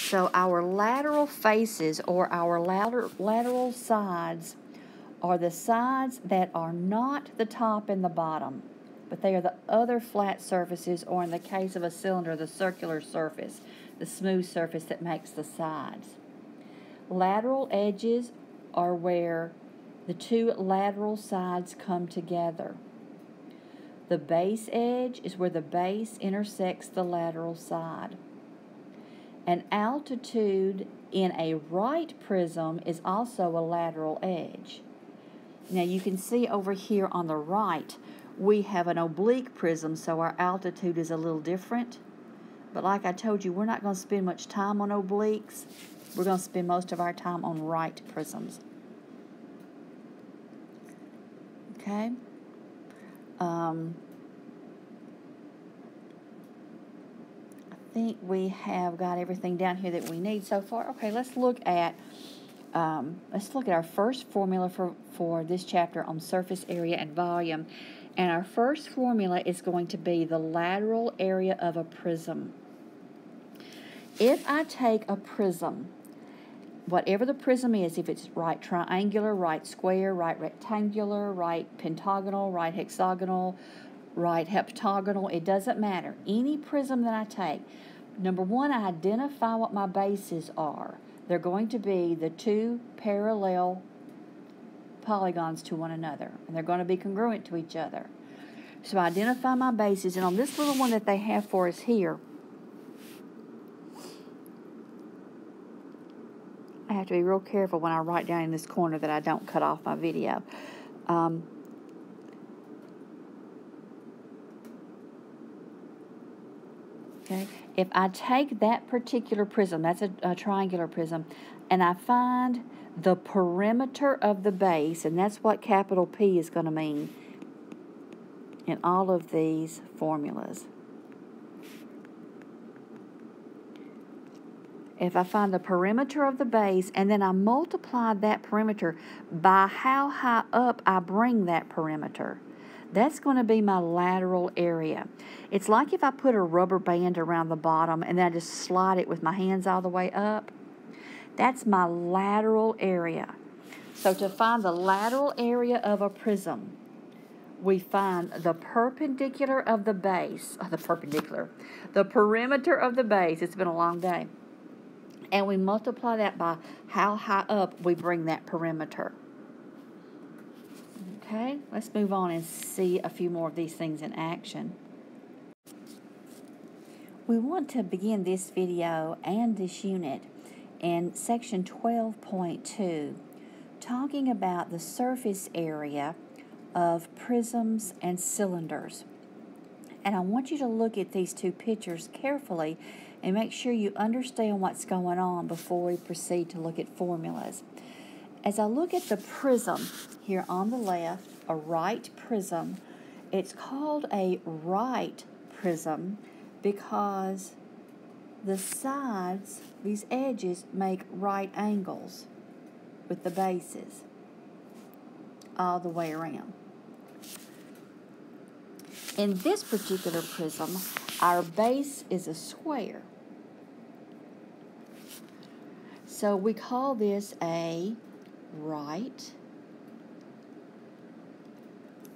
So our lateral faces, or our lateral sides, are the sides that are not the top and the bottom, but they are the other flat surfaces, or in the case of a cylinder, the circular surface, the smooth surface that makes the sides. Lateral edges are where the two lateral sides come together. The base edge is where the base intersects the lateral side. An altitude in a right prism is also a lateral edge. Now you can see over here on the right, we have an oblique prism, so our altitude is a little different. But like I told you, we're not going to spend much time on obliques. We're going to spend most of our time on right prisms. Okay? I think we have got everything down here that we need so far. Okay, let's look at our first formula for this chapter on surface area and volume. And our first formula is going to be the lateral area of a prism. If I take a prism, whatever the prism is, if it's right triangular, right square, right rectangular, right pentagonal, right hexagonal, right heptagonal, it doesn't matter. Any prism that I take, number one, I identify what my bases are. They're going to be the two parallel polygons to one another, and they're going to be congruent to each other. So I identify my bases, and on this little one that they have for us here, I have to be real careful when I write down in this corner that I don't cut off my video. Okay, if I take that particular prism, that's a triangular prism, and I find the perimeter of the base, and that's what capital P is going to mean in all of these formulas. If I find the perimeter of the base, and then I multiply that perimeter by how high up I bring that perimeter, that's going to be my lateral area. It's like if I put a rubber band around the bottom and then I just slide it with my hands all the way up. That's my lateral area. So to find the lateral area of a prism, we find the perpendicular of the base, the perimeter of the base. It's been a long day. And we multiply that by how high up we bring that perimeter. Okay, let's move on and see a few more of these things in action. We want to begin this video and this unit in section 12.2, talking about the surface area of prisms and cylinders. And I want you to look at these two pictures carefully and make sure you understand what's going on before we proceed to look at formulas. As I look at the prism here on the left, a right prism, it's called a right prism because the sides, these edges, make right angles with the bases all the way around. In this particular prism, our base is a square. So we call this a right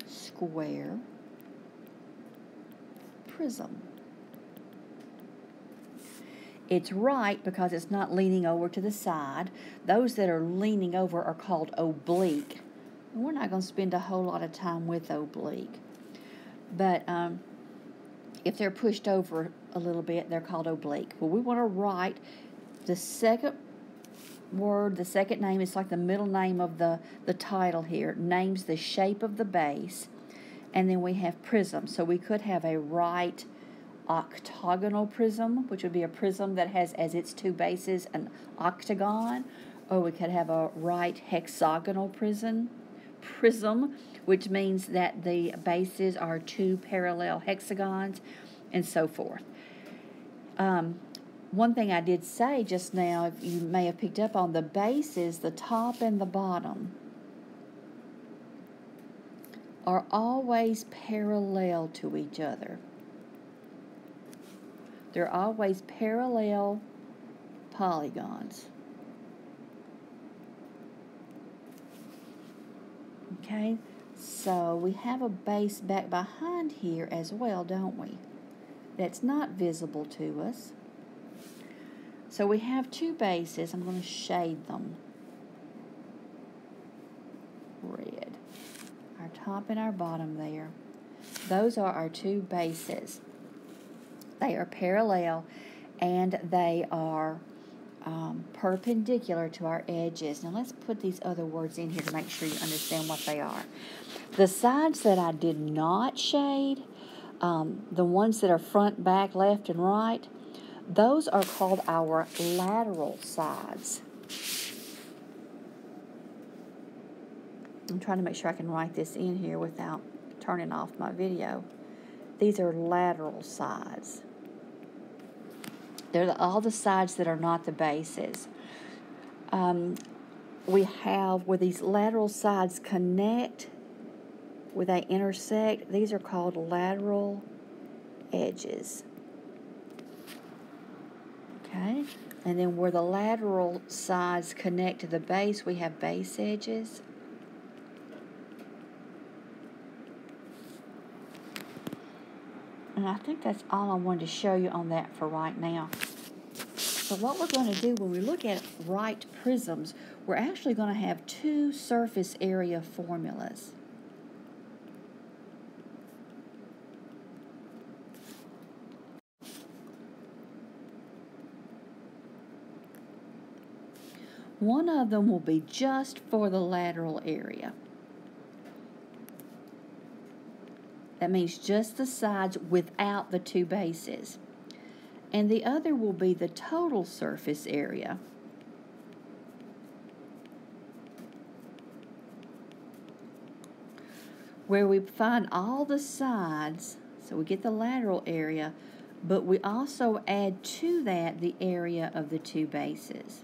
square prism. It's right because it's not leaning over to the side. Those that are leaning over are called oblique. And we're not going to spend a whole lot of time with oblique. But if they're pushed over a little bit, they're called oblique. Well, we want to write the second word, the second name, it's like the middle name of the title here, names the shape of the base, and then we have prism. So we could have a right octagonal prism, which would be a prism that has as its two bases an octagon, or we could have a right hexagonal prism, which means that the bases are two parallel hexagons, and so forth. One thing I did say just now, if you may have picked up on, the bases, the top and the bottom, are always parallel to each other. They're always parallel polygons. Okay, so we have a base back behind here as well, don't we? That's not visible to us. So we have two bases. I'm going to shade them red. Our top and our bottom there. Those are our two bases. They are parallel and they are perpendicular to our edges. Now let's put these other words in here to make sure you understand what they are. The sides that I did not shade, the ones that are front, back, left, and right, those are called our lateral sides. I'm trying to make sure I can write this in here without turning off my video. These are lateral sides. They're all the sides that are not the bases. We have where these lateral sides connect, where they intersect, these are called lateral edges. Okay, and then where the lateral sides connect to the base, we have base edges. And I think that's all I wanted to show you on that for right now. So what we're going to do when we look at right prisms, we're actually going to have two surface area formulas. One of them will be just for the lateral area. That means just the sides without the two bases. And the other will be the total surface area. Where we find all the sides, so we get the lateral area, but we also add to that the area of the two bases.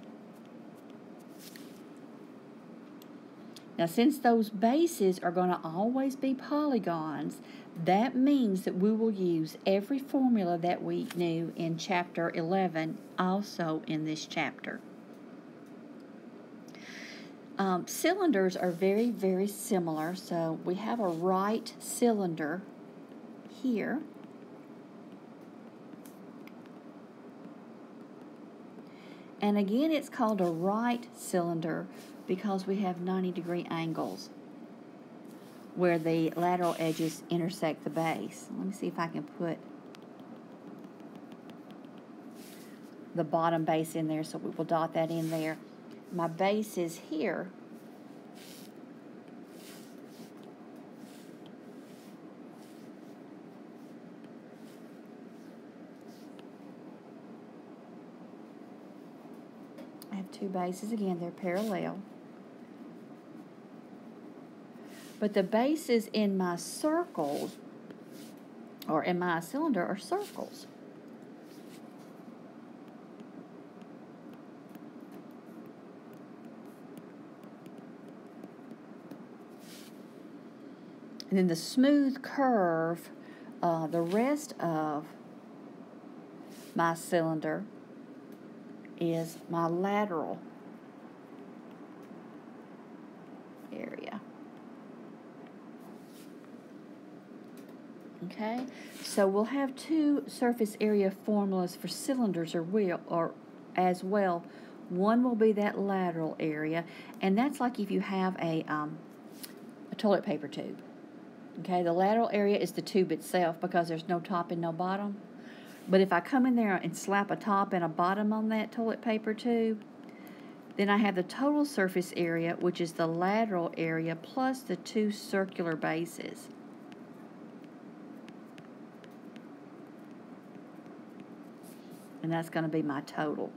Now, since those bases are going to always be polygons, that means that we will use every formula that we knew in Chapter 11 also in this chapter. Cylinders are very, very similar. So we have a right cylinder here. And again, it's called a right cylinder because we have 90-degree angles where the lateral edges intersect the base. Let me see if I can put the bottom base in there, so we will dot that in there. My base is here. I have two bases again, they're parallel. But the bases in my circles, or in my cylinder, are circles. And then the smooth curve, the rest of my cylinder is my lateral area. Okay, so we'll have two surface area formulas for cylinders or as well. One will be that lateral area, and that's like if you have a toilet paper tube. Okay, the lateral area is the tube itself because there's no top and no bottom. But if I come in there and slap a top and a bottom on that toilet paper tube, then I have the total surface area, which is the lateral area plus the two circular bases. And that's going to be my total.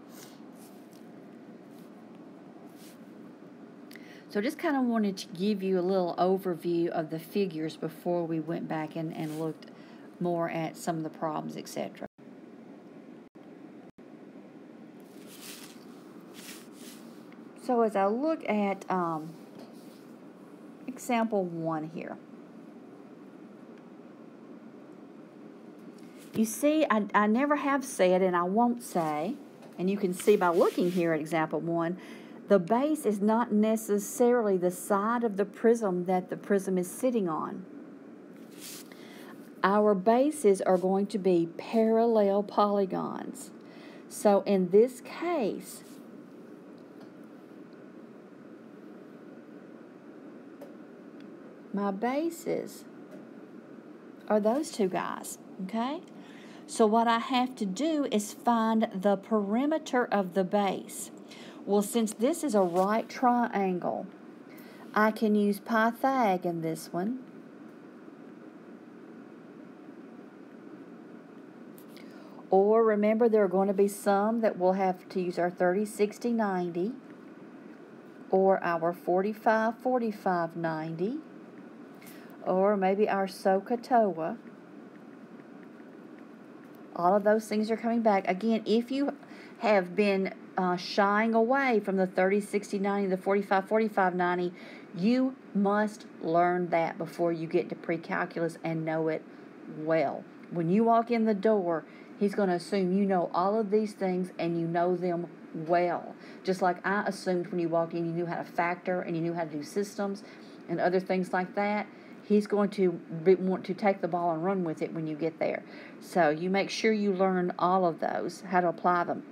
So just kind of wanted to give you a little overview of the figures before we went back and looked more at some of the problems, etc. So as I look at example 1 here, you see I never have said, and I won't say, and you can see by looking here at example 1, the base is not necessarily the side of the prism that the prism is sitting on. Our bases are going to be parallel polygons. So in this case, my bases are those two guys, okay? So what I have to do is find the perimeter of the base. Well, since this is a right triangle, I can use Pythag in this one. Or remember, there are going to be some that we'll have to use our 30, 60, 90, or our 45, 45, 90, or maybe our SOHCAHTOA. All of those things are coming back. Again, if you have been shying away from the 30, 60, 90, the 45, 45, 90, you must learn that before you get to pre-calculus and know it well. When you walk in the door, he's going to assume you know all of these things and you know them well. Just like I assumed when you walked in you knew how to factor and you knew how to do systems and other things like that. He's going to want to take the ball and run with it when you get there. So you make sure you learn all of those, how to apply them.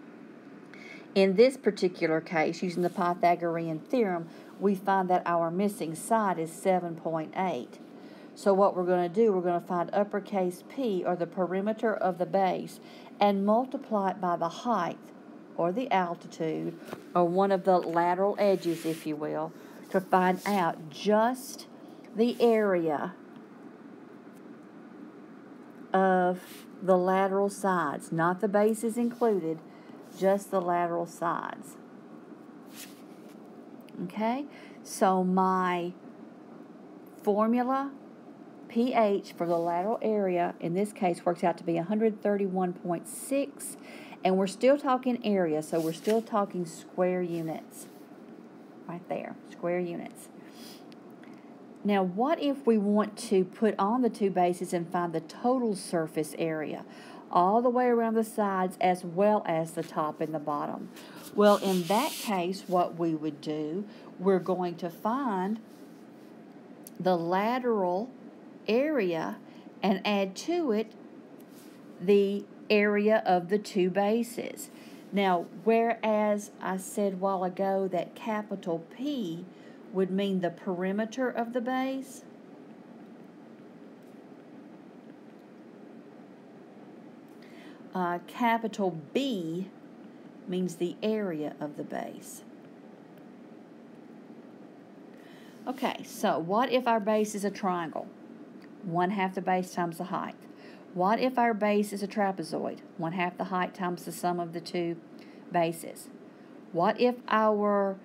In this particular case, using the Pythagorean Theorem, we find that our missing side is 7.8. So what we're going to do, we're going to find uppercase P, or the perimeter of the base, and multiply it by the height, or the altitude, or one of the lateral edges, if you will, to find out just the area of the lateral sides. Not the bases included, just the lateral sides. Okay? So my formula, pH for the lateral area, in this case, works out to be 131.6, and we're still talking area, so we're still talking square units. Right there, square units. Now, what if we want to put on the two bases and find the total surface area, all the way around the sides as well as the top and the bottom? Well, in that case, what we would do, we're going to find the lateral area and add to it the area of the two bases. Now, whereas I said a while ago that capital P would mean the perimeter of the base, capital B means the area of the base. Okay, so what if our base is a triangle? 1/2 the base times the height. What if our base is a trapezoid? 1/2 the height times the sum of the two bases. What if our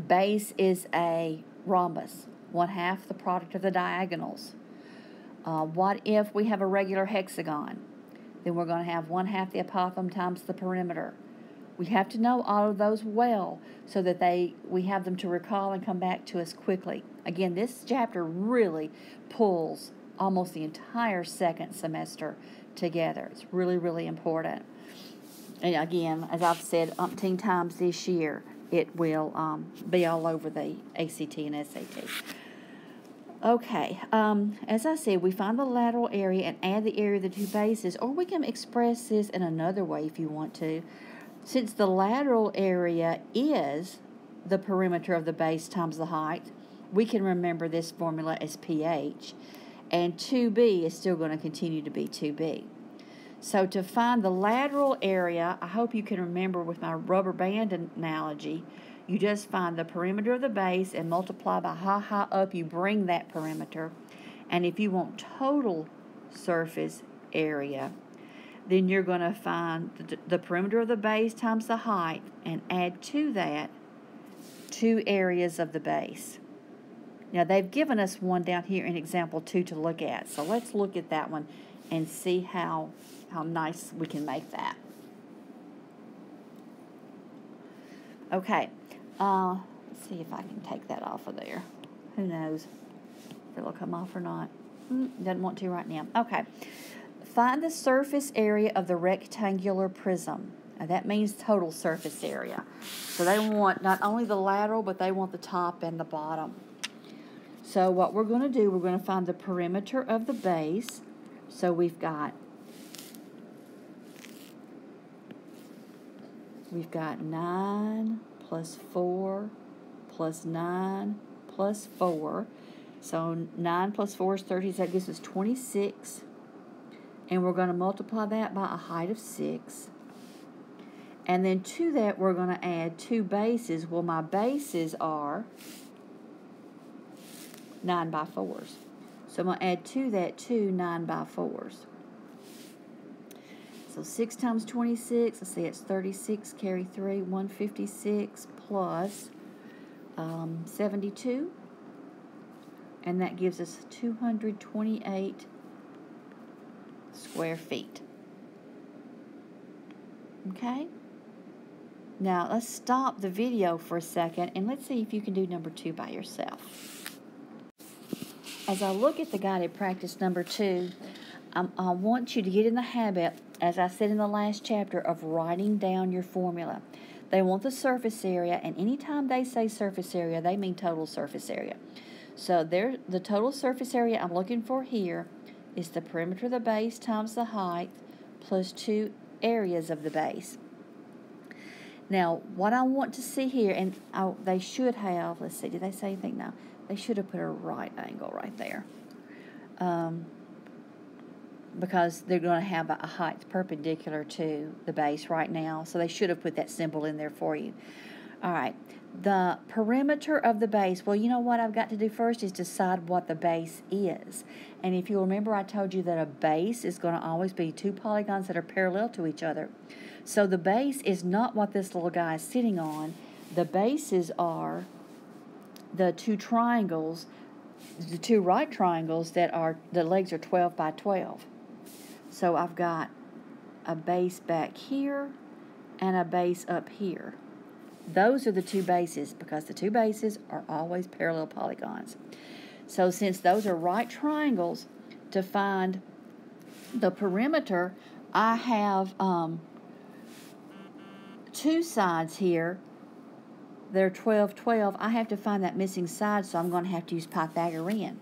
base is a rhombus? 1/2 the product of the diagonals. What if we have a regular hexagon? Then we're going to have 1/2 the apothem times the perimeter. We have to know all of those well so that we have them to recall and come back to us quickly. Again, this chapter really pulls almost the entire second semester together. It's really, really important. And again, as I've said umpteen times this year, it will be all over the ACT and SAT. Okay, as I said, we find the lateral area and add the area of the two bases, or we can express this in another way if you want to. Since the lateral area is the perimeter of the base times the height, we can remember this formula as pH, and 2b is still going to continue to be 2b. So to find the lateral area, I hope you can remember with my rubber band analogy, you just find the perimeter of the base and multiply by how high up you bring that perimeter. And if you want total surface area, then you're going to find the perimeter of the base times the height and add to that two areas of the base. Now, they've given us one down here in example 2 to look at. So let's look at that one and see how nice we can make that. Okay, let's see if I can take that off of there. Who knows if it'll come off or not. Doesn't want to right now. Okay. find the surface area of the rectangular prism. Now that means total surface area. So they want not only the lateral, but they want the top and the bottom. So what we're going to do, we're going to find the perimeter of the base. So we've got 9 plus 4 plus 9 plus 4. So 9 plus 4 is 30, so that gives us 26. And we're going to multiply that by a height of 6. And then to that, we're going to add 2 bases. Well, my bases are 9 by 4s. So I'm going to add to that 2 9 by 4s. So 6 times 26, let's see, it's 36, carry 3, 156 plus 72. And that gives us 228 square feet. Okay? Now, let's stop the video for a second and let's see if you can do number 2 by yourself. As I look at the guided practice number 2, I want you to get in the habit, as I said in the last chapter, of writing down your formula. They want the surface area, and anytime they say surface area, they mean total surface area. So the total surface area I'm looking for here is the perimeter of the base times the height plus 2 areas of the base. Now, what I want to see here, and they should have, let's see, did they say anything? No. They should have put a right angle right there. Because they're going to have a height perpendicular to the base right now. So they should have put that symbol in there for you. All right. The perimeter of the base, well, you know what I've got to do first is decide what the base is. And if you remember, I told you that a base is going to always be 2 polygons that are parallel to each other. So the base is not what this little guy is sitting on. The bases are the 2 triangles, the 2 right triangles that are, the legs are 12 by 12. So I've got a base back here and a base up here. Those are the 2 bases because the 2 bases are always parallel polygons. So since those are right triangles, to find the perimeter, I have 2 sides here. They're 12, 12. I have to find that missing side, so I'm going to have to use Pythagorean.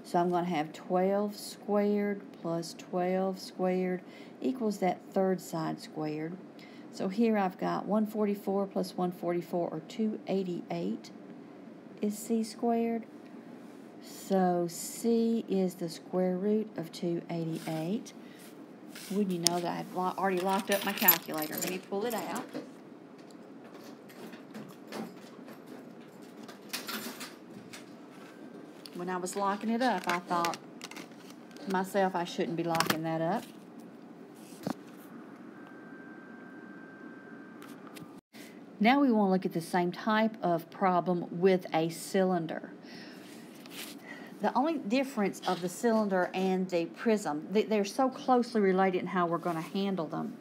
So I'm going to have 12 squared plus 12 squared equals that third side squared. So here I've got 144 plus 144, or 288, is c squared. So c is the square root of 288. Wouldn't you know that I've already locked up my calculator? Let me pull it out. When I was locking it up, I thought to myself I shouldn't be locking that up. Now we want to look at the same type of problem with a cylinder. The only difference of the cylinder and the prism, they're so closely related in how we're going to handle them.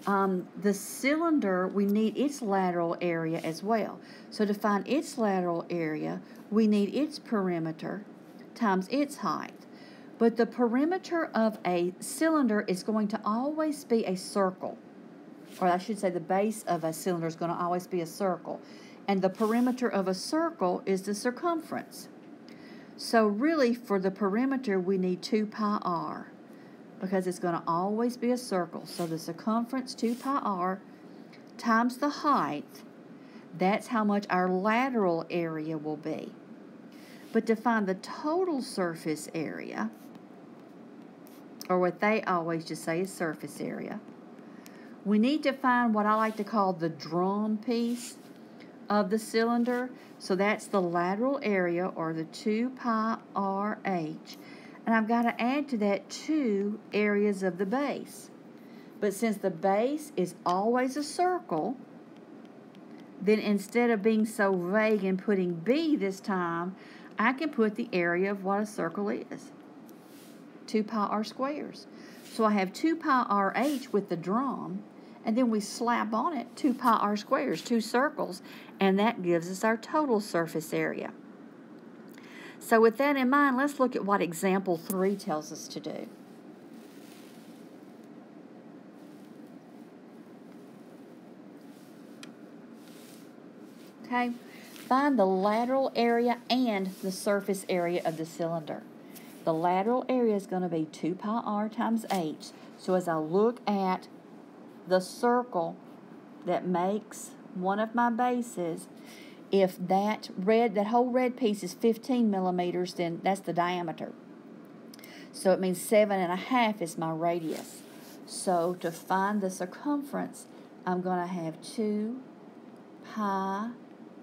The cylinder, we need its lateral area as well. So to find its lateral area, we need its perimeter times its height. But the perimeter of a cylinder is going to always be a circle. Or I should say the base of a cylinder is going to always be a circle. And the perimeter of a circle is the circumference. So really, for the perimeter, we need 2 pi r, because it's going to always be a circle. So the circumference, 2 pi r, times the height, that's how much our lateral area will be. But to find the total surface area, or what they always just say is surface area, we need to find what I like to call the drum piece of the cylinder. So that's the lateral area, or the 2 pi RH. And I've got to add to that 2 areas of the base. But since the base is always a circle, then instead of being so vague and putting B this time, I can put the area of what a circle is. 2 pi r squares. So I have 2 pi RH with the drum, and then we slap on it 2 pi r squares, 2 circles, and that gives us our total surface area. So with that in mind, let's look at what example 3 tells us to do. Okay? Find the lateral area and the surface area of the cylinder. The lateral area is going to be 2 pi r times h. So as I look at the circle that makes one of my bases, if that whole red piece is 15 millimeters, then that's the diameter. So it means 7.5 is my radius. So to find the circumference, I'm going to have 2 pi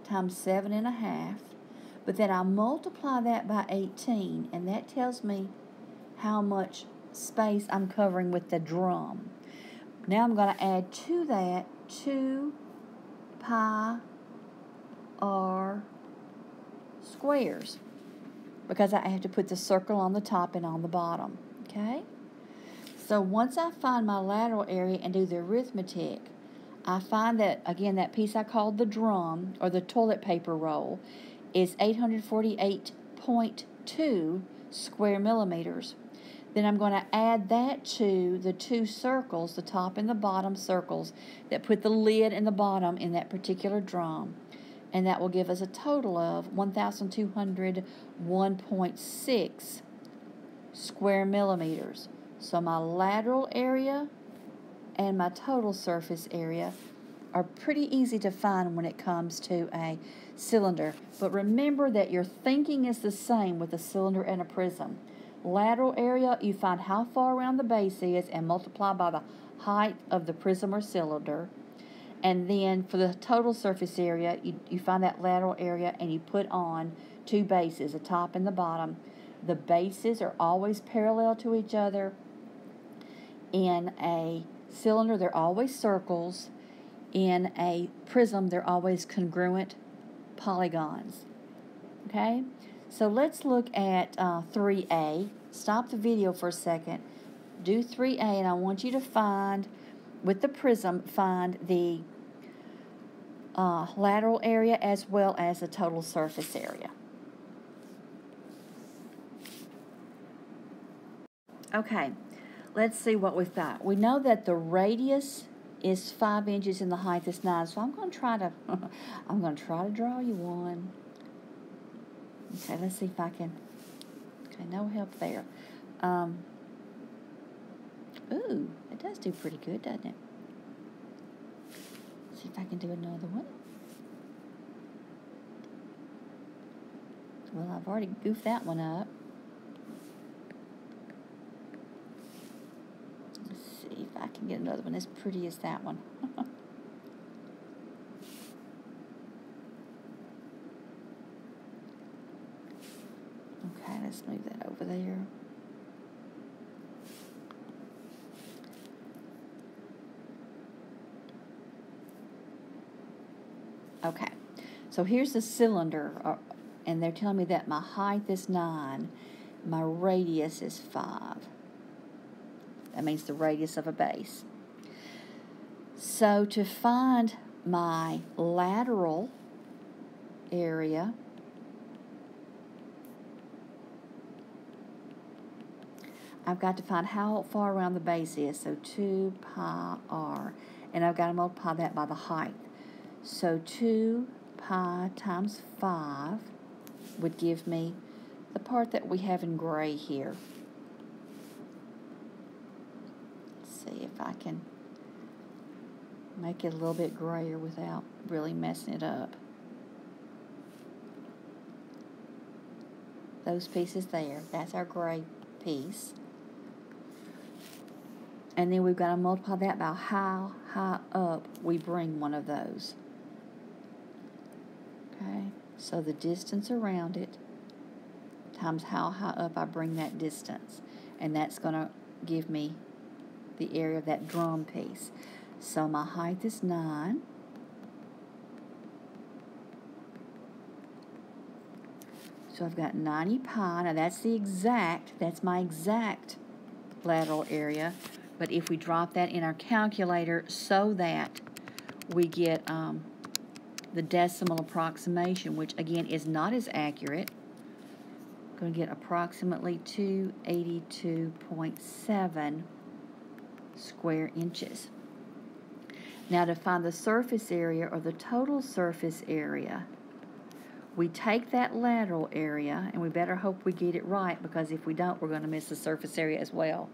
times 7.5, but then I multiply that by 18, and that tells me how much space I'm covering with the drum. Now I'm going to add to that 2 pi r squares, because I have to put the circle on the top and on the bottom. Okay? So once I find my lateral area and do the arithmetic, I find that, again, that piece I called the drum, or the toilet paper roll, is 848.2 square millimeters. Then I'm going to add that to the two circles, the top and the bottom circles, that put the lid and the bottom in that particular drum. And that will give us a total of 1,201.6 square millimeters. So my lateral area and my total surface area are pretty easy to find when it comes to a cylinder. But remember that your thinking is the same with a cylinder and a prism. Lateral area, you find how far around the base is and multiply by the height of the prism or cylinder. And then for the total surface area, you find that lateral area and you put on two bases, the top and the bottom. The bases are always parallel to each other. In a cylinder, they're always circles. In a prism, they're always congruent polygons. Okay? So let's look at 3A. Stop the video for a second. Do 3A, and I want you to find, with the prism, find the lateral area as well as the total surface area. Okay, let's see what we've got. We know that the radius is 5 inches and the height is 9, so I'm going to try to draw you one. Okay, let's see if I can. Okay, no help there. Ooh, it does do pretty good, doesn't it? See if I can do another one. Well, I've already goofed that one up. Let's see if I can get another one as pretty as that one. Okay, let's move that over there. Okay, so here's the cylinder, and they're telling me that my height is 9, my radius is 5. That means the radius of a base. So to find my lateral area, I've got to find how far around the base is, so 2 pi r, and I've got to multiply that by the height. So 2 pi times 5 would give me the part that we have in gray here. Let's see if I can make it a little bit grayer without really messing it up. Those pieces there, that's our gray piece. And then we've got to multiply that by how high up we bring one of those. Okay, so the distance around it times how high up I bring that distance. And that's going to give me the area of that drum piece. So my height is 9. So I've got 90 pi. Now that's my exact lateral area. But if we drop that in our calculator so that we get the decimal approximation, which again is not as accurate, I'm going to get approximately 282.7 square inches. Now to find the surface area or the total surface area, we take that lateral area, and we better hope we get it right, because if we don't, we're going to miss the surface area as well.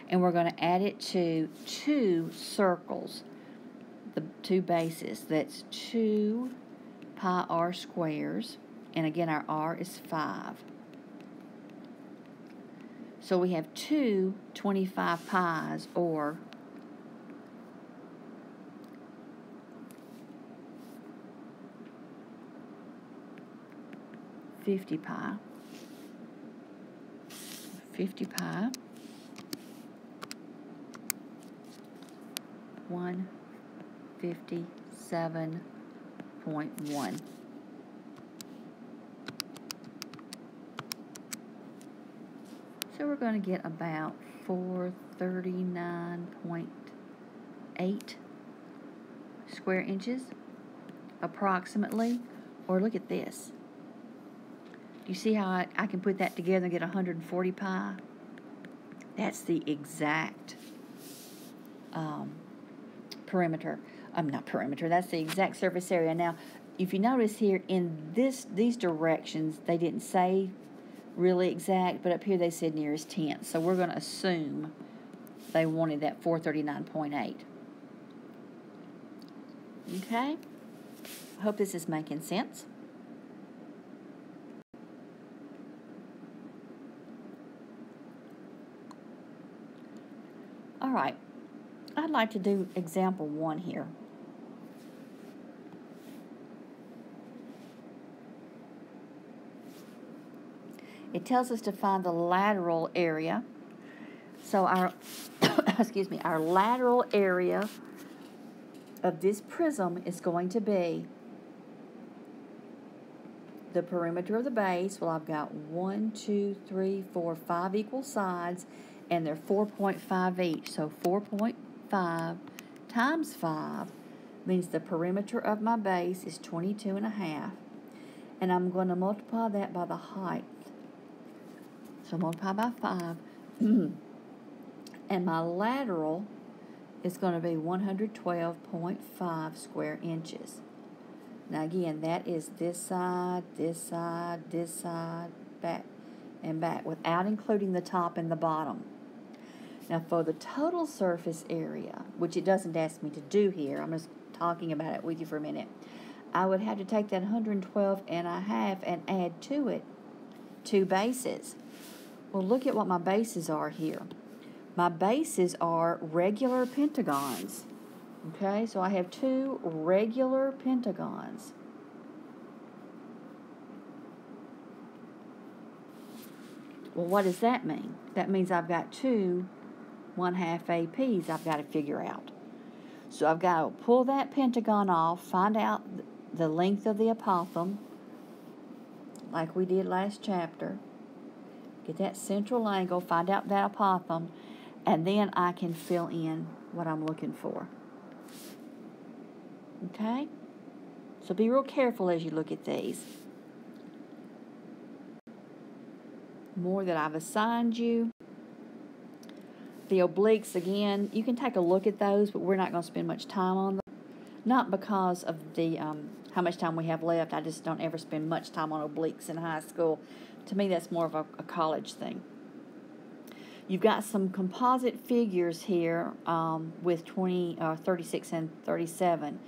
And we're going to add it to two circles, the two bases. That's 2 pi r squares, and again our r is 5. So we have two 25 pi's, or 50 pi. 50 pi. 157.1. So we're going to get about 439.8 square inches, approximately. Or look at this. Do you see how I can put that together and get 140 pi? That's the exact perimeter. Not perimeter. That's the exact surface area. Now, if you notice here in these directions, they didn't say really exact, but up here they said nearest tenth. So we're going to assume they wanted that 439.8. Okay? I hope this is making sense. All right, I'd like to do example 1 here. It tells us to find the lateral area. So our, excuse me, our lateral area of this prism is going to be the perimeter of the base. Well, I've got 1, 2, 3, 4, 5 equal sides, and they're 4.5 each. So 4.5 times 5 means the perimeter of my base is 22.5. And I'm going to multiply that by the height. So multiply by 5. And my lateral is going to be 112.5 square inches. Now again, that is this side, this side, this side, back, and back, without including the top and the bottom. Now for the total surface area, which it doesn't ask me to do here, I'm just talking about it with you for a minute, I would have to take that 112.5 and add to it 2 bases. Well, look at what my bases are here. My bases are regular pentagons. Okay, so I have 2 regular pentagons. Well, what does that mean? That means I've got 2 1/2 APs I've got to figure out. So I've got to pull that pentagon off, find out the length of the apothem, like we did last chapter. Get that central angle, find out that apothem, and then I can fill in what I'm looking for. Okay? So be real careful as you look at these. More that I've assigned you. The obliques, again, you can take a look at those, but we're not going to spend much time on them. Not because of the how much time we have left. I just don't ever spend much time on obliques in high school. To me, that's more of a college thing. You've got some composite figures here with 36 and 37.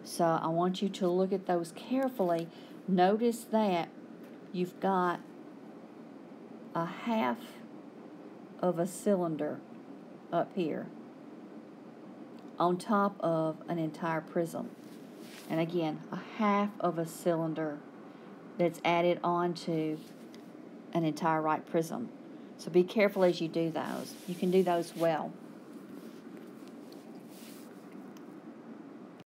So I want you to look at those carefully. Notice that you've got a half of a cylinder up here on top of an entire prism. And again, a half of a cylinder that's added onto an entire right prism. So be careful as you do those. You can do those well.